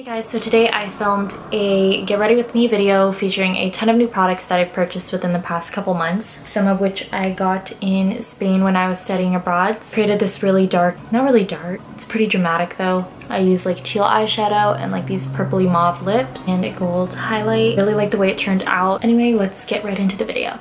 Hey guys, so today I filmed a get ready with me video featuring a ton of new products that I've purchased within the past couple months, some of which I got in Spain when I was studying abroad. Created this really dark, not really dark, it's pretty dramatic though. I use like teal eyeshadow and like these purpley mauve lips and a gold highlight. Really like the way it turned out. Anyway, let's get right into the video.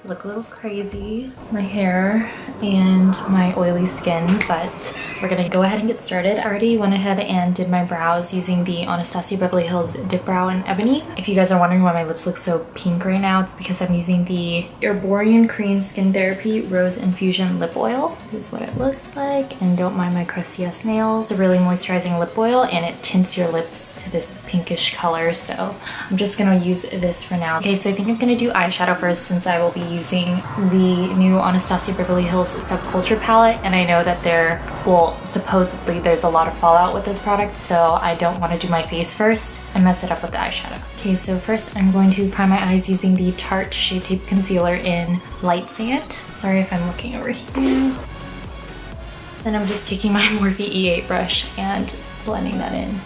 Look a little crazy, my hair and my oily skin, but we're gonna go ahead and get started. I already went ahead and did my brows using the Anastasia Beverly Hills Dip Brow in Ebony. If you guys are wondering why my lips look so pink right now, it's because I'm using the Herborian Korean Skin Therapy Rose Infusion Lip Oil. This is what it looks like, and don't mind my crusty ass nails. It's a really moisturizing lip oil and it tints your lips to this pinkish color, so I'm just gonna use this for now. Okay, so I think I'm gonna do eyeshadow first since I will be using the new Anastasia Beverly Hills Subculture palette, and I know that supposedly there's a lot of fallout with this product, so I don't want to do my face first and mess it up with the eyeshadow. Okay, so first I'm going to prime my eyes using the Tarte Shade Tape Concealer in Light Sand. Sorry if I'm looking over here. Then I'm just taking my Morphe E8 brush and blending that in.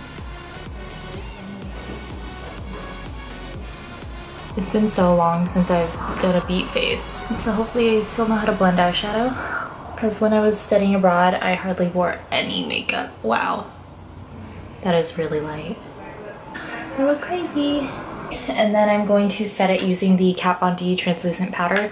It's been so long since I've done a beat face, so hopefully I still know how to blend eyeshadow. Because when I was studying abroad, I hardly wore any makeup. Wow, that is really light. I look crazy. And then I'm going to set it using the Kat Von D translucent powder.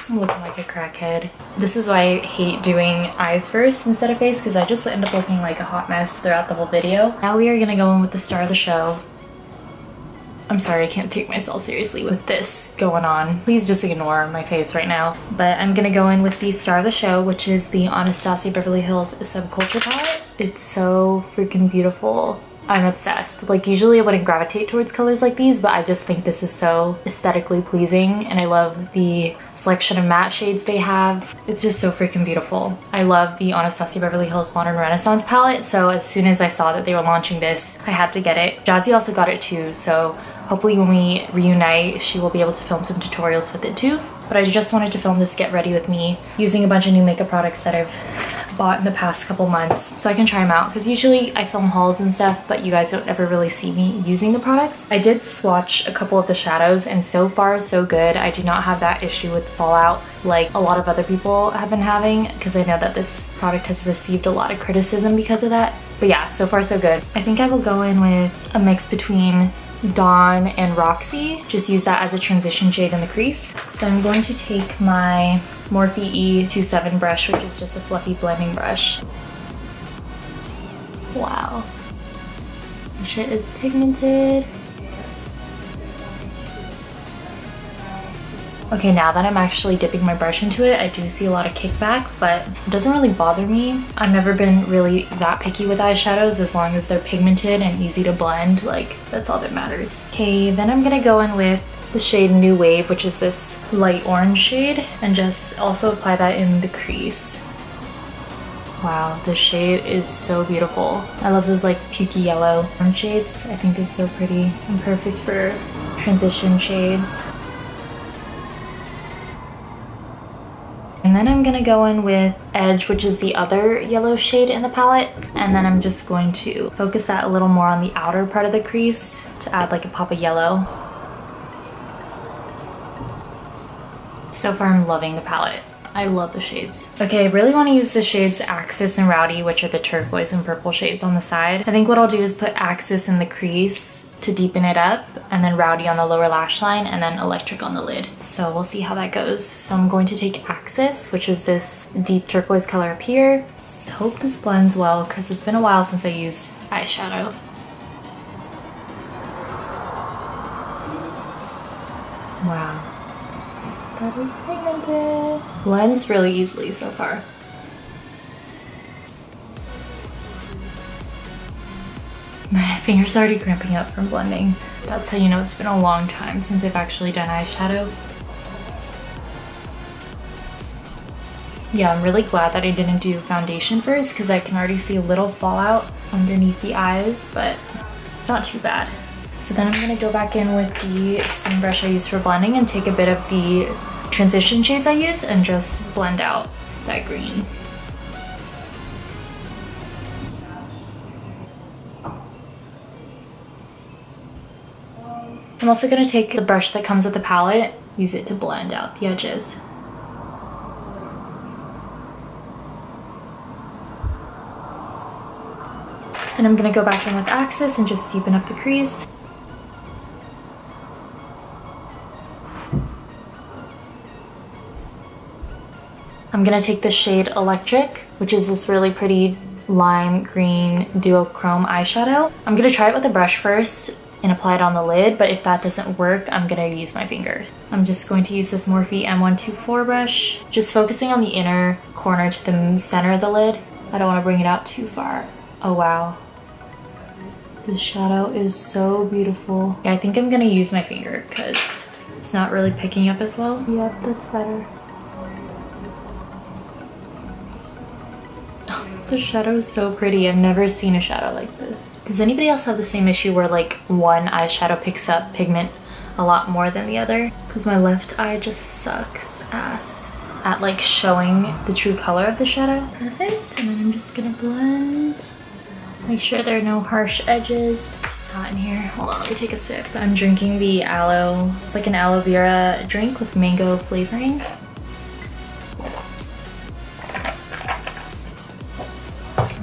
I'm looking like a crackhead. This is why I hate doing eyes first instead of face, because I just end up looking like a hot mess throughout the whole video. Now we are gonna go in with the star of the show. I'm sorry, I can't take myself seriously with this going on. Please just ignore my face right now. But I'm gonna go in with the star of the show, which is the Anastasia Beverly Hills Subculture palette. It's so freaking beautiful. I'm obsessed. Like, usually I wouldn't gravitate towards colors like these, but I just think this is so aesthetically pleasing, and I love the selection of matte shades they have. It's just so freaking beautiful. I love the Anastasia Beverly Hills Modern Renaissance palette, so as soon as I saw that they were launching this, I had to get it. Jazzy also got it too, so hopefully when we reunite, she will be able to film some tutorials with it too. But I just wanted to film this get ready with me using a bunch of new makeup products that I've bought in the past couple months so I can try them out, because usually I film hauls and stuff, but you guys don't ever really see me using the products. I did swatch a couple of the shadows, and so far so good. I do not have that issue with fallout like a lot of other people have been having, because I know that this product has received a lot of criticism because of that. But yeah, so far so good. I think I will go in with a mix between Dawn and Roxy. Just use that as a transition shade in the crease. So I'm going to take my Morphe E27 brush, which is just a fluffy blending brush. Wow. This shit is pigmented. Okay, now that I'm actually dipping my brush into it, I do see a lot of kickback, but it doesn't really bother me. I've never been really that picky with eyeshadows, as long as they're pigmented and easy to blend. Like, that's all that matters. Okay, then I'm gonna go in with the shade New Wave, which is this light orange shade, and just also apply that in the crease. Wow, this shade is so beautiful. I love those like pukey yellow orange shades. I think they're so pretty and perfect for transition shades. And then I'm gonna go in with Edge, which is the other yellow shade in the palette. And then I'm just going to focus that a little more on the outer part of the crease to add like a pop of yellow. So far I'm loving the palette. I love the shades. Okay, I really want to use the shades Axis and Rowdy, which are the turquoise and purple shades on the side. I think what I'll do is put Axis in the crease to deepen it up, and then Rowdy on the lower lash line, and then Electric on the lid. So we'll see how that goes. So I'm going to take Axis, which is this deep turquoise color up here. Let's hope this blends well, because it's been a while since I used eyeshadow. Wow. That is pigmented. Blends really easily so far. My finger's already cramping up from blending. That's how you know it's been a long time since I've actually done eyeshadow. Yeah, I'm really glad that I didn't do foundation first, because I can already see a little fallout underneath the eyes, but It's not too bad. So then I'm gonna go back in with the same brush I used for blending and take a bit of the transition shades I use and just blend out that green. I'm also gonna take the brush that comes with the palette, use it to blend out the edges. And I'm gonna go back in with Axis and just deepen up the crease. I'm gonna take the shade Electric, which is this really pretty lime green duochrome eyeshadow. I'm gonna try it with a brush first and apply it on the lid, but if that doesn't work, I'm gonna use my fingers. I'm just going to use this Morphe M124 brush, just focusing on the inner corner to the center of the lid. I don't wanna bring it out too far. Oh wow. The shadow is so beautiful. Yeah, I think I'm gonna use my finger because it's not really picking up as well. Yep, that's better. Oh, the shadow is so pretty. I've never seen a shadow like this. Does anybody else have the same issue where like one eyeshadow picks up pigment a lot more than the other? Because my left eye just sucks ass at like showing the true color of the shadow. Perfect, and then I'm just gonna blend. Make sure there are no harsh edges. It's hot in here. Hold on, let me take a sip. I'm drinking the aloe. It's like an aloe vera drink with mango flavoring.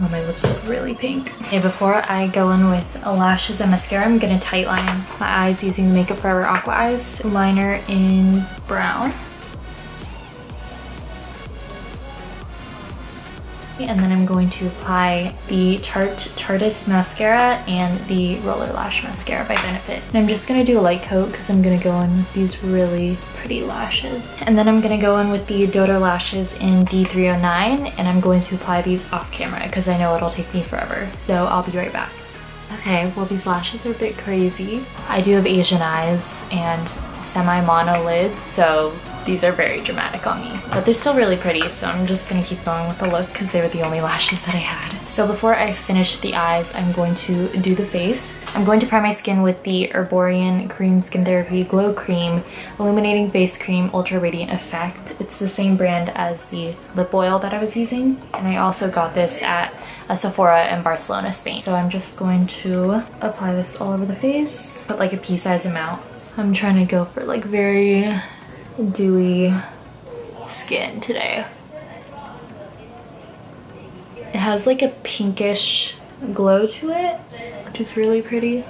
Oh, my lips look really pink. Okay, before I go in with lashes and mascara, I'm gonna tightline my eyes using the Makeup Forever Aqua Eyes liner in brown. And then I'm going to apply the Tarteist mascara and the Roller Lash mascara by Benefit. And I'm just gonna do a light coat because I'm gonna go in with these really pretty lashes. And then I'm gonna go in with the Dodo lashes in D309, and I'm going to apply these off camera because I know it'll take me forever. So I'll be right back. Okay, well these lashes are a bit crazy. I do have Asian eyes and semi-mono lids, so these are very dramatic on me, but they're still really pretty, so I'm just gonna keep going with the look because they were the only lashes that I had. So before I finish the eyes, I'm going to do the face. I'm going to prime my skin with the Herborian Korean Skin Therapy Glow Cream Illuminating Face Cream Ultra Radiant Effect. It's the same brand as the lip oil that I was using, and I also got this at a Sephora in Barcelona, Spain. So I'm just going to apply this all over the face, but like a pea-sized amount. I'm trying to go for like very dewy skin today. It has like a pinkish glow to it, which is really pretty.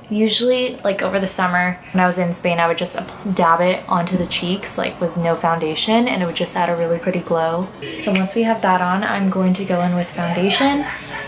Usually like over the summer when I was in Spain, I would just dab it onto the cheeks like with no foundation, and it would just add a really pretty glow. So once we have that on, I'm going to go in with foundation.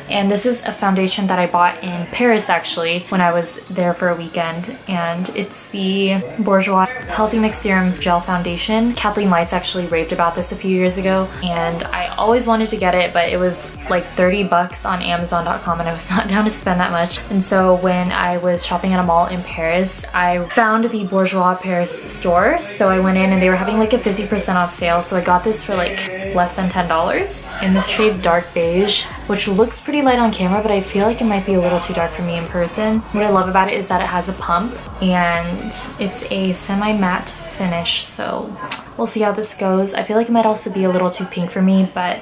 And this is a foundation that I bought in Paris actually when I was there for a weekend, and it's the Bourjois Healthy Mix Serum Gel Foundation. Kathleen Lights actually raved about this a few years ago, and I always wanted to get it, but it was like 30 bucks on Amazon.com and I was not down to spend that much. And so when I was shopping at a mall in Paris, I found the Bourjois Paris store, so I went in and they were having like a 50% off sale, so I got this for like less than $10 in the shade Dark Beige, which looks pretty light on camera, but I feel like it might be a little too dark for me in person. What I love about it is that it has a pump and it's a semi-matte finish, so we'll see how this goes. I feel like it might also be a little too pink for me, but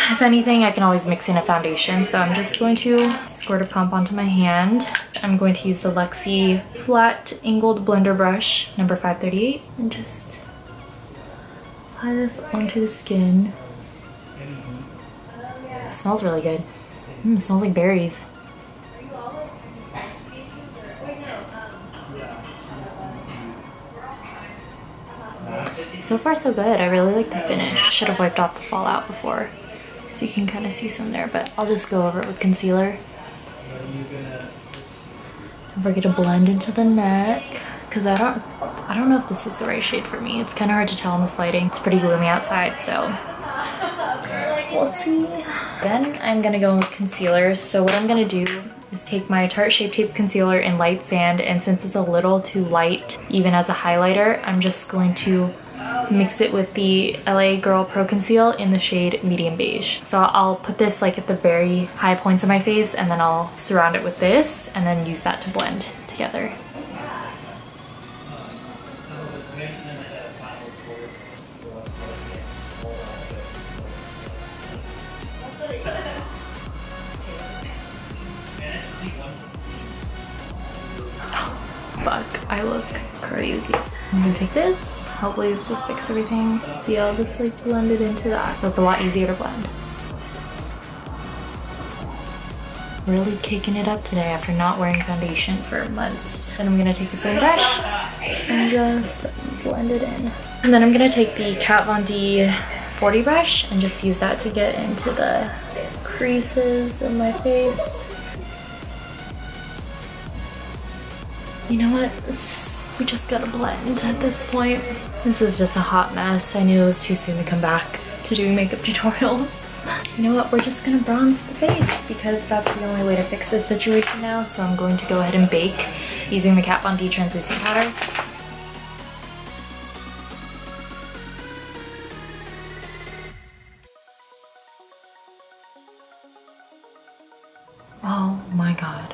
if anything, I can always mix in a foundation. So I'm just going to squirt a pump onto my hand. I'm going to use the Luxie flat angled blender brush number 538 and just apply this onto the skin. It smells really good. It smells like berries. So far so good. I really like the finish. Should have wiped off the fallout before, so you can kind of see some there, but I'll just go over it with concealer. Don't forget to blend into the neck, because I don't know if this is the right shade for me. It's kind of hard to tell in this lighting. It's pretty gloomy outside, so we'll see. Then I'm gonna go with concealer. So what I'm gonna do is take my Tarte Shape Tape Concealer in Light Sand, and since it's a little too light even as a highlighter, I'm just going to mix it with the LA Girl Pro Conceal in the shade Medium Beige. So I'll put this like at the very high points of my face, and then I'll surround it with this and then use that to blend together. Fuck, I look crazy. I'm gonna take this, hopefully this will fix everything. See how this like blended into that, so it's a lot easier to blend. Really kicking it up today after not wearing foundation for months. Then I'm gonna take the same brush and just blend it in. And then I'm gonna take the Kat Von D 40 brush and just use that to get into the creases of my face. You know what? We just gotta blend at this point. This is just a hot mess. I knew it was too soon to come back to doing makeup tutorials. You know what? We're just gonna bronze the face because that's the only way to fix this situation now. So I'm going to go ahead and bake using the Kat Von D translucent powder. Oh my god.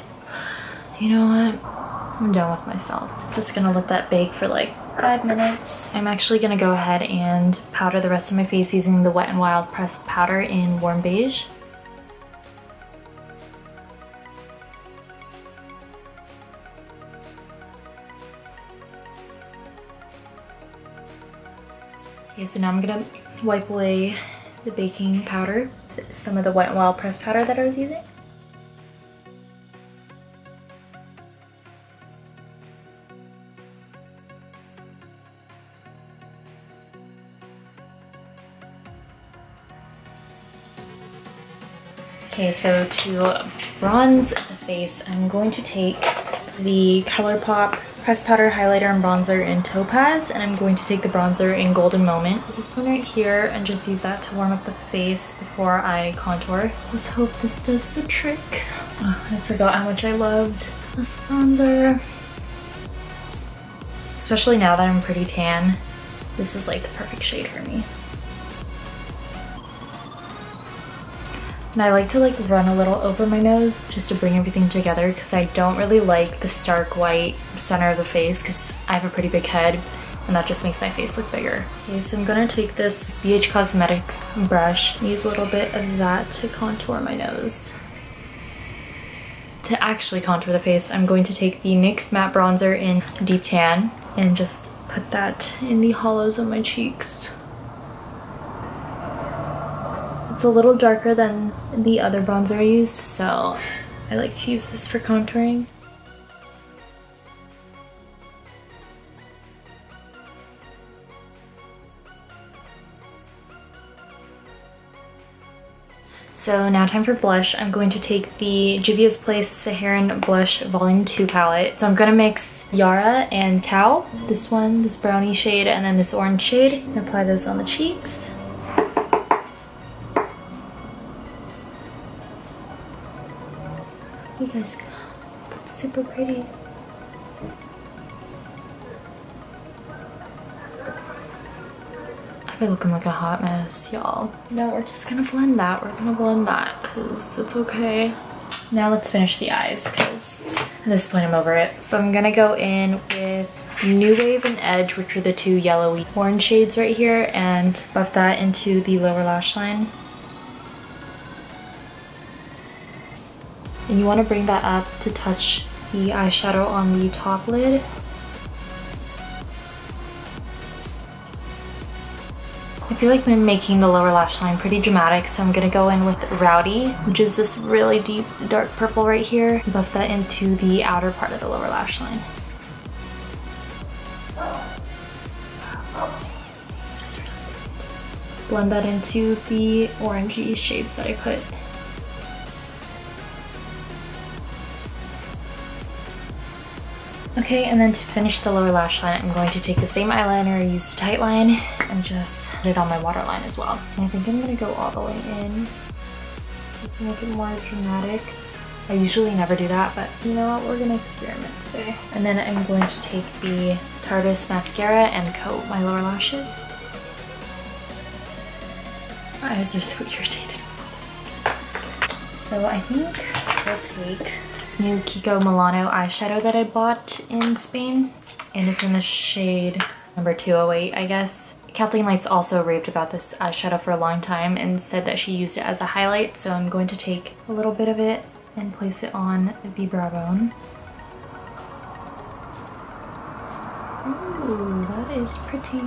You know what? I'm done with myself. Just gonna let that bake for like 5 minutes. I'm actually gonna go ahead and powder the rest of my face using the Wet n Wild pressed powder in Warm Beige. Okay, so now I'm gonna wipe away the baking powder, some of the Wet n Wild pressed powder that I was using. Okay, so to bronze the face, I'm going to take the ColourPop pressed powder highlighter and bronzer in Topaz, and I'm going to take the bronzer in Golden Moment. This one right here, and just use that to warm up the face before I contour. Let's hope this does the trick. Oh, I forgot how much I loved this bronzer. Especially now that I'm pretty tan, this is like the perfect shade for me. And I like to like run a little over my nose just to bring everything together because I don't really like the stark white center of the face because I have a pretty big head and that just makes my face look bigger. Okay, so I'm gonna take this BH Cosmetics brush and use a little bit of that to contour my nose. To actually contour the face, I'm going to take the NYX Matte Bronzer in Deep Tan and just put that in the hollows of my cheeks. It's a little darker than the other bronzer I used, so I like to use this for contouring. So now time for blush. I'm going to take the Juvia's Place Saharan Blush Volume 2 palette. So I'm gonna mix Yara and Tao, this one, this brownie shade, and then this orange shade, and apply those on the cheeks. You guys, that's super pretty. I've been looking like a hot mess, y'all. No, we're just gonna blend that. We're gonna blend that because it's okay. Now let's finish the eyes because at this point I'm over it. So I'm gonna go in with New Wave and Edge, which are the two yellowy orange shades right here, and buff that into the lower lash line. And you want to bring that up to touch the eyeshadow on the top lid. I feel like I'm making the lower lash line pretty dramatic, so I'm going to go in with Rowdy, which is this really deep dark purple right here. Buff that into the outer part of the lower lash line. Blend that into the orangey shades that I put. Okay, and then to finish the lower lash line, I'm going to take the same eyeliner I used to tightline and just put it on my waterline as well. And I think I'm gonna go all the way in just to make it more dramatic. I usually never do that, but you know what, we're gonna experiment today. And then I'm going to take the Tarte's mascara and coat my lower lashes. My eyes are so irritated. So I think we'll take this new Kiko Milano eyeshadow that I bought in Spain, and it's in the shade number 208, I guess. Kathleen Lights also raved about this eyeshadow for a long time and said that she used it as a highlight, so I'm going to take a little bit of it and place it on the brow bone. Ooh, that is pretty.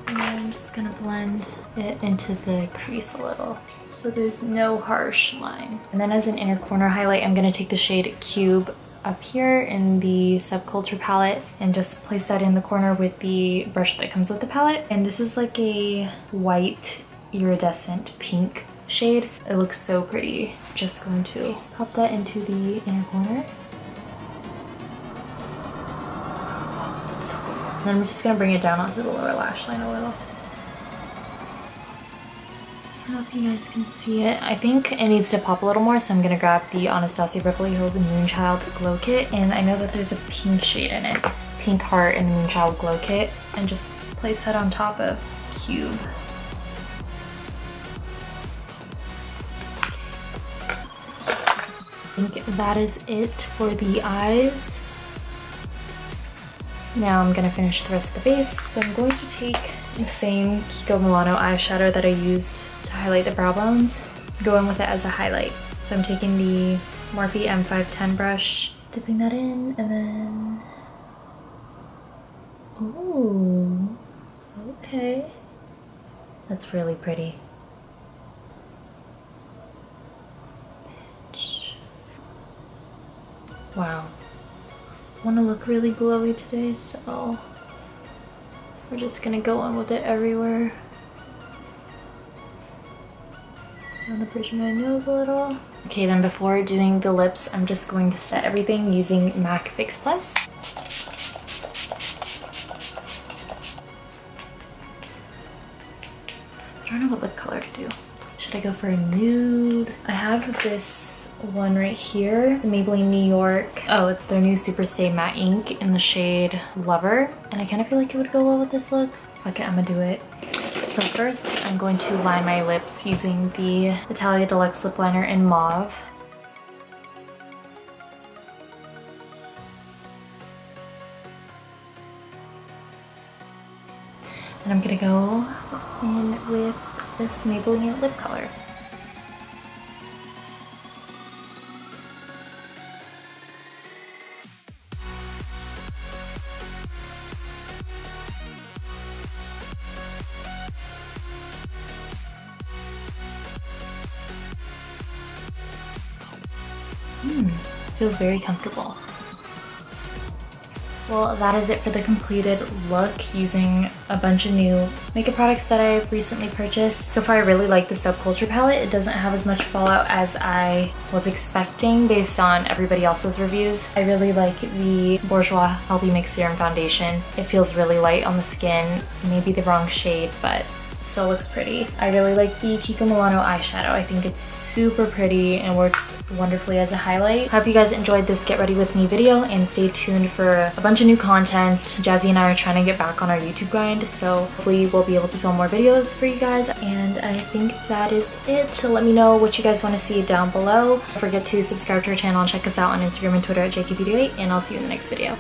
And I'm just gonna blend it into the crease a little, so there's no harsh line. And then as an inner corner highlight, I'm gonna take the shade Cube up here in the Subculture palette and just place that in the corner with the brush that comes with the palette. And this is like a white iridescent pink shade. It looks so pretty. Just going to pop that into the inner corner. So cool. And I'm just gonna bring it down onto the lower lash line a little. I don't know if you guys can see it. I think it needs to pop a little more, so I'm gonna grab the Anastasia Beverly Hills Moonchild Glow Kit, and I know that there's a pink shade in it, Pink Heart in the Moonchild Glow Kit, and just place that on top of Cube. I think that is it for the eyes. Now I'm gonna finish the rest of the base. So I'm going to take the same Kiko Milano eyeshadow that I used to highlight the brow bones, go in with it as a highlight. So I'm taking the Morphe M510 brush, dipping that in, and then, ooh, okay. That's really pretty. Wow. I want to look really glowy today, so we're just gonna go in with it everywhere. Down the bridge of my nose a little. Okay, then before doing the lips, I'm just going to set everything using MAC Fix Plus. I don't know what lip color to do. Should I go for a nude? I have this one right here, the Maybelline New York. Oh, it's their new Superstay Matte Ink in the shade Lover. And I kind of feel like it would go well with this look. Okay, I'm gonna do it. So first, I'm going to line my lips using the Italia Deluxe Lip Liner in Mauve. And I'm gonna go in with this Maybelline lip color. Feels very comfortable. Well, that is it for the completed look using a bunch of new makeup products that I've recently purchased. So far, I really like the Subculture palette. It doesn't have as much fallout as I was expecting based on everybody else's reviews. I really like the Bourjois Healthy Mix Serum Foundation. It feels really light on the skin, maybe the wrong shade, but still looks pretty. I really like the Kiko Milano eyeshadow. I think it's super pretty and works wonderfully as a highlight. Hope you guys enjoyed this Get Ready With Me video, and stay tuned for a bunch of new content. Jazzy and I are trying to get back on our YouTube grind, so hopefully we'll be able to film more videos for you guys. And I think that is it. Let me know what you guys want to see down below. Don't forget to subscribe to our channel and check us out on Instagram and Twitter at JKVideo8, and I'll see you in the next video.